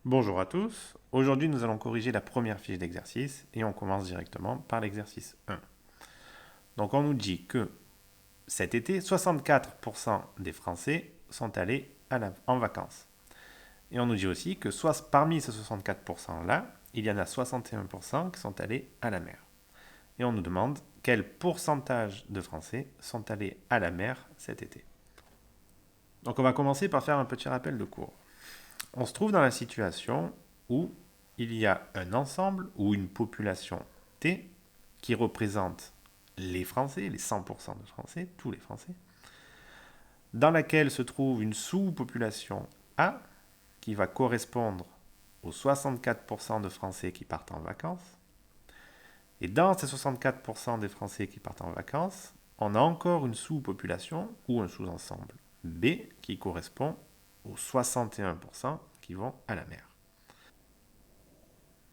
Bonjour à tous. Aujourd'hui, nous allons corriger la première fiche d'exercice et on commence directement par l'exercice 1. Donc, on nous dit que cet été, 64% des Français sont allés en vacances. Et on nous dit aussi que parmi ces 64%-là, il y en a 61% qui sont allés à la mer. Et on nous demande quel pourcentage de Français sont allés à la mer cet été. Donc, on va commencer par faire un petit rappel de cours. On se trouve dans la situation où il y a un ensemble ou une population T qui représente les Français, les 100% de Français, tous les Français, dans laquelle se trouve une sous-population A qui va correspondre aux 64% de Français qui partent en vacances. Et dans ces 64% des Français qui partent en vacances, on a encore une sous-population ou un sous-ensemble B qui correspond aux 61% qui vont à la mer.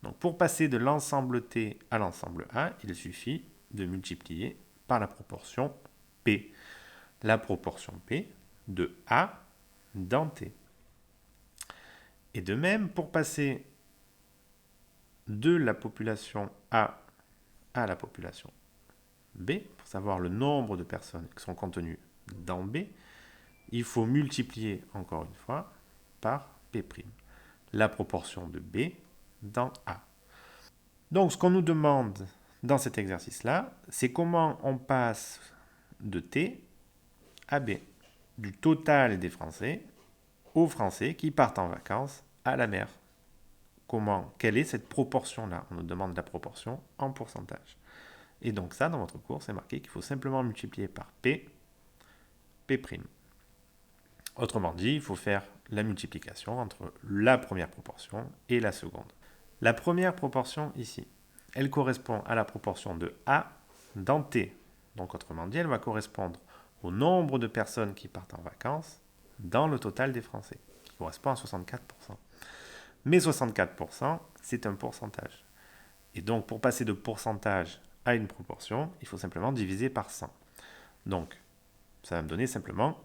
Donc pour passer de l'ensemble T à l'ensemble A, il suffit de multiplier par la proportion P. La proportion P de A dans T. Et de même, pour passer de la population A à la population B, pour savoir le nombre de personnes qui sont contenues dans B, il faut multiplier encore une fois par P', la proportion de B dans A. Donc, ce qu'on nous demande dans cet exercice-là, c'est comment on passe de T à B, du total des Français aux Français qui partent en vacances à la mer. Quelle est cette proportion-là? On nous demande la proportion en pourcentage. Et donc ça, dans votre cours, c'est marqué qu'il faut simplement multiplier par P'. Autrement dit, il faut faire la multiplication entre la première proportion et la seconde. La première proportion ici, elle correspond à la proportion de A dans T. Donc autrement dit, elle va correspondre au nombre de personnes qui partent en vacances dans le total des Français, qui correspond à 64%. Mais 64%, c'est un pourcentage. Et donc pour passer de pourcentage à une proportion, il faut simplement diviser par 100. Donc ça va me donner simplement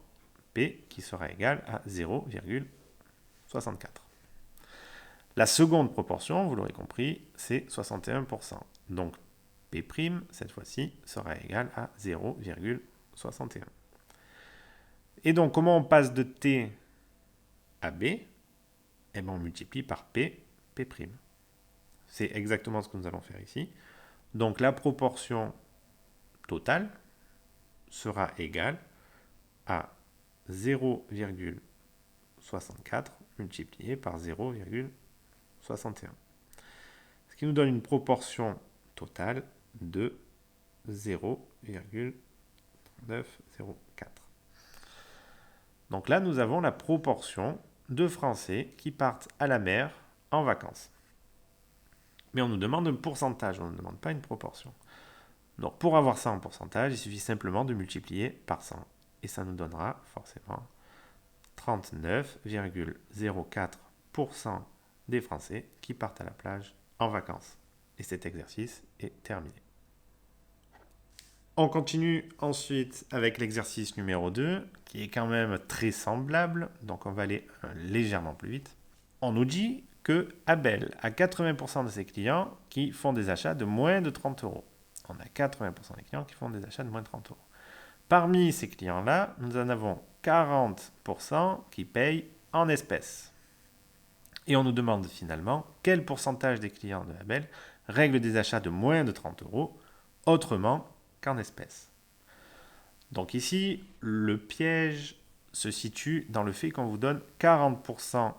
P qui sera égal à 0,64. La seconde proportion, vous l'aurez compris, c'est 61%. Donc P', cette fois-ci, sera égal à 0,61. Et donc, comment on passe de T à B? Eh bien, on multiplie par P'. C'est exactement ce que nous allons faire ici. Donc, la proportion totale sera égale à 0,64 multiplié par 0,61. Ce qui nous donne une proportion totale de 0,904. Donc là, nous avons la proportion de Français qui partent à la mer en vacances. Mais on nous demande un pourcentage, on ne nous demande pas une proportion. Donc pour avoir ça en pourcentage, il suffit simplement de multiplier par 100. Et ça nous donnera forcément 39,04% des Français qui partent à la plage en vacances. Et cet exercice est terminé. On continue ensuite avec l'exercice numéro 2, qui est quand même très semblable, donc on va aller légèrement plus vite. On nous dit que Abel a 80% de ses clients qui font des achats de moins de 30 euros. On a 80% des clients qui font des achats de moins de 30 euros. Parmi ces clients-là, nous en avons 40% qui payent en espèces. Et on nous demande finalement quel pourcentage des clients de Abel règle des achats de moins de 30 euros autrement qu'en espèces. Donc ici, le piège se situe dans le fait qu'on vous donne 40%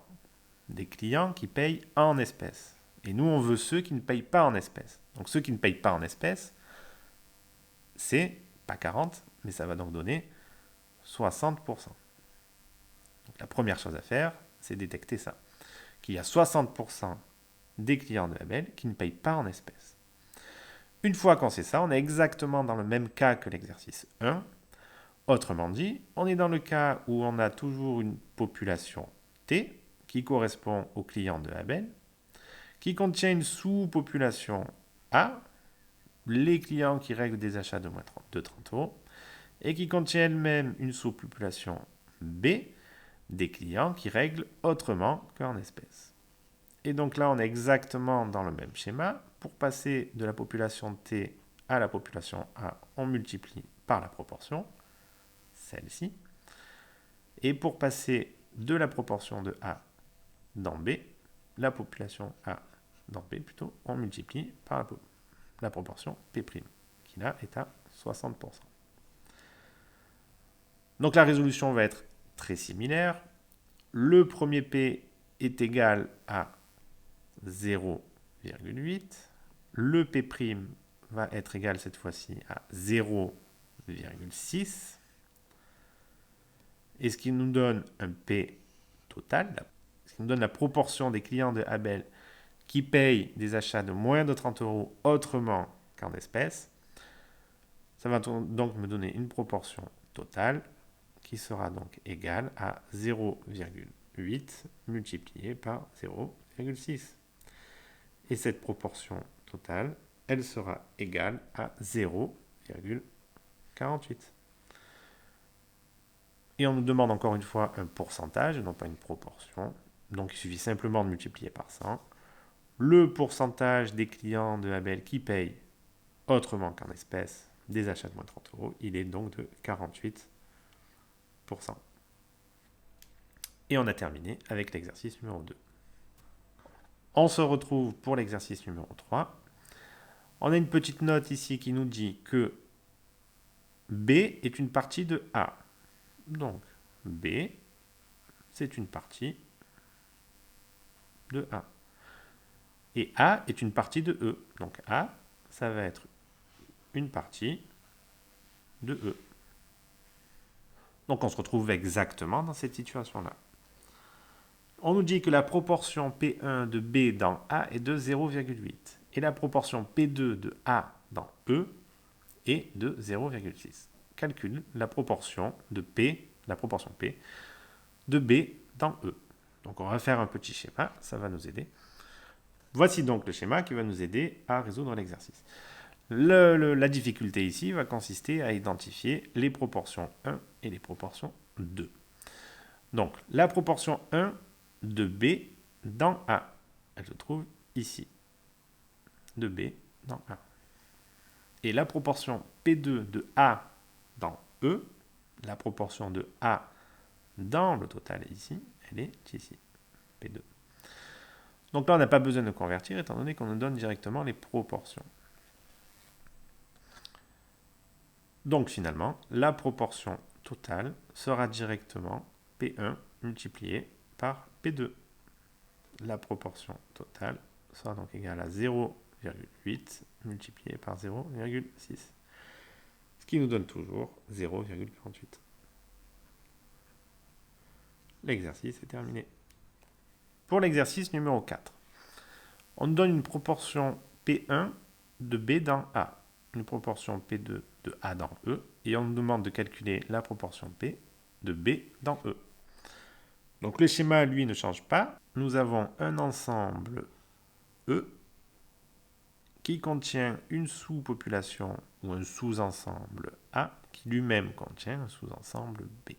des clients qui payent en espèces. Et nous, on veut ceux qui ne payent pas en espèces. Donc ceux qui ne payent pas en espèces, c'est pas 40, mais ça va donc donner 60%. Donc la première chose à faire, c'est détecter ça. Qu'il y a 60% des clients de Abel qui ne payent pas en espèces. Une fois qu'on sait ça, on est exactement dans le même cas que l'exercice 1. Autrement dit, on est dans le cas où on a toujours une population T qui correspond aux clients de Abel, qui contient une sous-population A, les clients qui règlent des achats de moins de 30 euros, et qui contient elle-même une sous-population B, des clients qui règlent autrement qu'en espèces. Et donc là, on est exactement dans le même schéma. Pour passer de la population T à la population A, on multiplie par la proportion, celle-ci. Et pour passer de la proportion de A dans B, la population A dans B plutôt, on multiplie par la proportion P', qui là est à 60%. Donc la résolution va être très similaire. Le premier P est égal à 0,8. Le P' va être égal cette fois-ci à 0,6. Et ce qui nous donne un P total, ce qui nous donne la proportion des clients de Abel qui payent des achats de moins de 30 euros autrement qu'en espèces. Ça va donc me donner une proportion totale qui sera donc égale à 0,8 multiplié par 0,6. Et cette proportion totale, elle sera égale à 0,48. Et on nous demande encore une fois un pourcentage, non pas une proportion. Donc il suffit simplement de multiplier par 100. Le pourcentage des clients de Abel qui payent autrement qu'en espèces des achats de moins de 30 euros, il est donc de 48%. Et on a terminé avec l'exercice numéro 2. On se retrouve pour l'exercice numéro 3. On a une petite note ici qui nous dit que B est une partie de A. Donc, B, c'est une partie de A. Et A est une partie de E. Donc, A, ça va être une partie de E. Donc, on se retrouve exactement dans cette situation-là. On nous dit que la proportion P1 de B dans A est de 0,8. Et la proportion P2 de A dans E est de 0,6. Calcule la proportion de P, de B dans E. Donc on va faire un petit schéma, ça va nous aider. Voici donc le schéma qui va nous aider à résoudre l'exercice. La difficulté ici va consister à identifier les proportions 1 et les proportions 2. Donc la proportion 1 de B dans A, elle se trouve ici. De B dans A. Et la proportion P2 de A dans E, la proportion de A dans le total ici, elle est ici, P2. Donc là, on n'a pas besoin de convertir, étant donné qu'on nous donne directement les proportions. Donc finalement, la proportion totale sera directement P1 multiplié par P2. La proportion totale sera donc égale à 0,8 multiplié par 0,6. Ce qui nous donne toujours 0,48. L'exercice est terminé. Pour l'exercice numéro 4, on nous donne une proportion P1 de B dans A, une proportion P2 de A dans E, et on nous demande de calculer la proportion P de B dans E. Donc le schéma, lui, ne change pas. Nous avons un ensemble E qui contient une sous-population ou un sous-ensemble A qui lui-même contient un sous-ensemble B.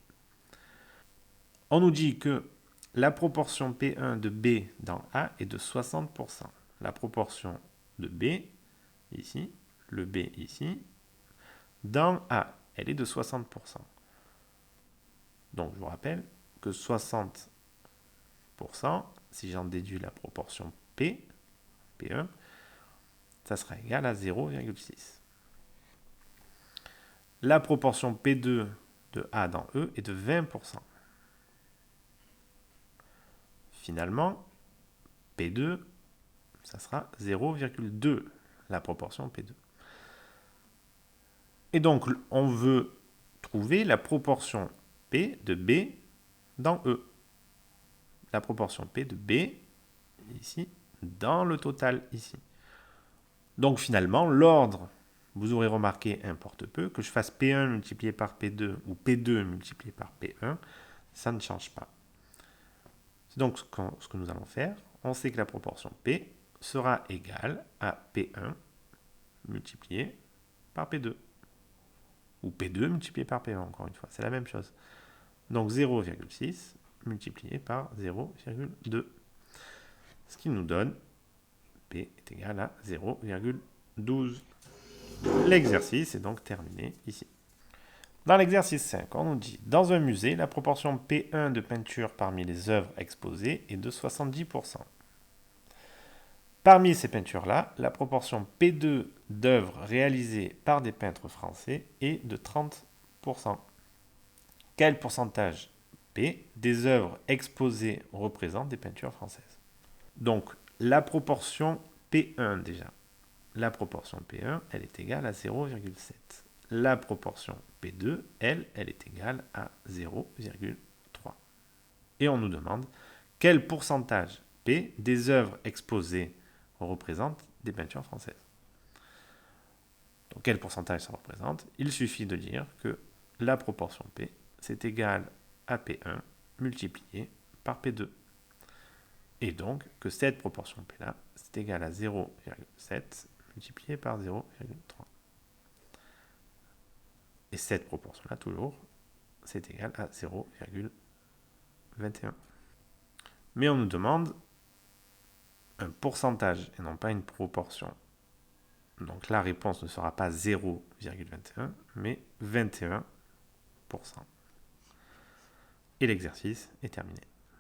On nous dit que la proportion P1 de B dans A est de 60%. La proportion de B, ici, le B ici, dans A, elle est de 60%. Donc je vous rappelle que 60%, si j'en déduis la proportion P, P1, ça sera égal à 0,6. La proportion P2 de A dans E est de 20%. Finalement, P2, ça sera 0,2, la proportion P2. Et donc, on veut trouver la proportion P de B dans E. La proportion P de B, ici, dans le total, ici. Donc finalement, l'ordre, vous aurez remarqué, importe peu, que je fasse P1 multiplié par P2 ou P2 multiplié par P1, ça ne change pas. C'est donc ce que nous allons faire. On sait que la proportion P sera égale à P1 multiplié par P2. Ou P2 multiplié par P1, encore une fois. C'est la même chose. Donc 0,6 multiplié par 0,2. ce qui nous donne P est égal à 0,12. L'exercice est donc terminé ici. Dans l'exercice 5, on nous dit, dans un musée, la proportion P1 de peinture parmi les œuvres exposées est de 70%. Parmi ces peintures-là, la proportion P2 d'œuvres réalisées par des peintres français est de 30%. Quel pourcentage P des œuvres exposées représente des peintures françaises? Donc, la proportion P1 déjà. La proportion P1, elle est égale à 0,7. La proportion P2, elle est égale à 0,3. Et on nous demande quel pourcentage P des œuvres exposées représente des peintures françaises. Donc quel pourcentage ça représente? Il suffit de dire que la proportion P, c'est égal à P1 multiplié par P2. Et donc que cette proportion P-là, c'est égal à 0,7 multiplié par 0,3. Et cette proportion-là, toujours, c'est égal à 0,21. Mais on nous demande un pourcentage et non pas une proportion. Donc la réponse ne sera pas 0,21, mais 21%. Et l'exercice est terminé.